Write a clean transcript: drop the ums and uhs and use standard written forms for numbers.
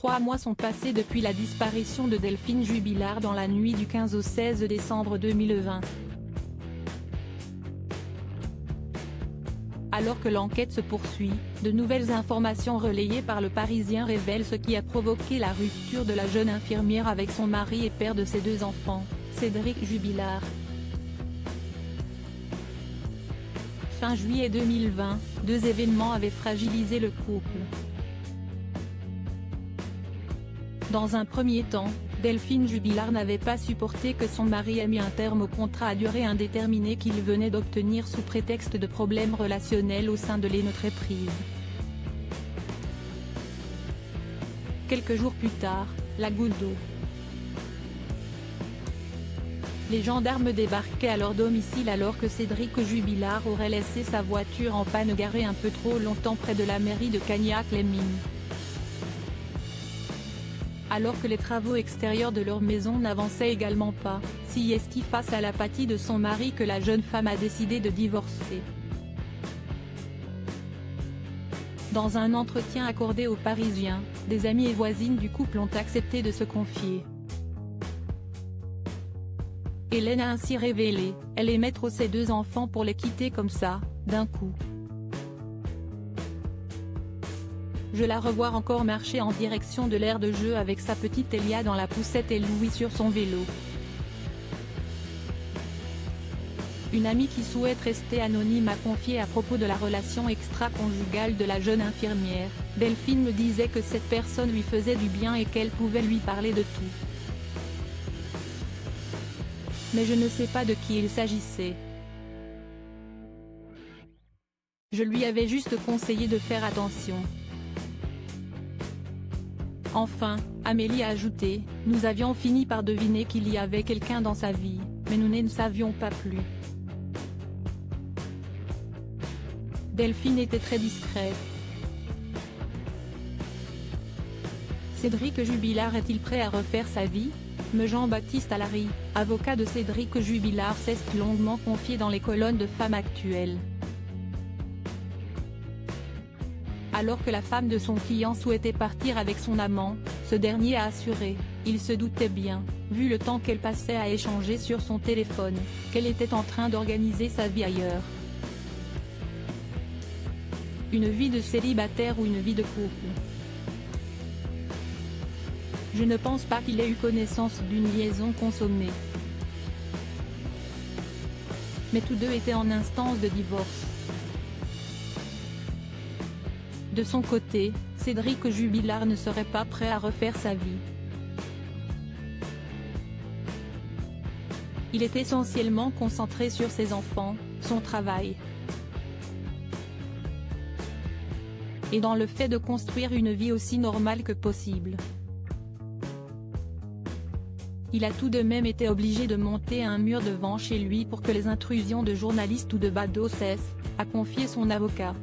3 mois sont passés depuis la disparition de Delphine Jubilard dans la nuit du 15 au 16 décembre 2020. Alors que l'enquête se poursuit, de nouvelles informations relayées par Le Parisien révèlent ce qui a provoqué la rupture de la jeune infirmière avec son mari et père de ses 2 enfants, Cédric Jubilard. Fin juillet 2020, 2 événements avaient fragilisé le couple. Dans un premier temps, Delphine Jubilard n'avait pas supporté que son mari ait mis un terme au contrat à durée indéterminée qu'il venait d'obtenir sous prétexte de problèmes relationnels au sein de l'entreprise. Quelques jours plus tard, la goutte d'eau. Les gendarmes débarquaient à leur domicile alors que Cédric Jubilard aurait laissé sa voiture en panne garée un peu trop longtemps près de la mairie de Cagnac-les-Mines. Alors que les travaux extérieurs de leur maison n'avançaient également pas, c'est face à l'apathie de son mari que la jeune femme a décidé de divorcer. Dans un entretien accordé aux Parisiens, des amies et voisines du couple ont accepté de se confier. Hélène a ainsi révélé, elle aimait trop ses 2 enfants pour les quitter comme ça, d'un coup. Je la revois encore marcher en direction de l'aire de jeu avec sa petite Elia dans la poussette et Louis sur son vélo. Une amie qui souhaite rester anonyme a confié à propos de la relation extra-conjugale de la jeune infirmière, Delphine me disait que cette personne lui faisait du bien et qu'elle pouvait lui parler de tout. Mais je ne sais pas de qui il s'agissait. Je lui avais juste conseillé de faire attention. Enfin, Amélie a ajouté, nous avions fini par deviner qu'il y avait quelqu'un dans sa vie, mais nous ne savions pas plus. Delphine était très discrète. Cédric Jubilard est-il prêt à refaire sa vie? Me Jean-Baptiste Allary, avocat de Cédric Jubilard, s'est longuement confié dans les colonnes de Femmes Actuelles. Alors que la femme de son client souhaitait partir avec son amant, ce dernier a assuré, il se doutait bien, vu le temps qu'elle passait à échanger sur son téléphone, qu'elle était en train d'organiser sa vie ailleurs. Une vie de célibataire ou une vie de couple? Je ne pense pas qu'il ait eu connaissance d'une liaison consommée. Mais tous 2 étaient en instance de divorce. De son côté, Cédric Jubilard ne serait pas prêt à refaire sa vie. Il est essentiellement concentré sur ses enfants, son travail. Et dans le fait de construire une vie aussi normale que possible. Il a tout de même été obligé de monter un mur devant chez lui pour que les intrusions de journalistes ou de badauds cessent, a confié son avocat.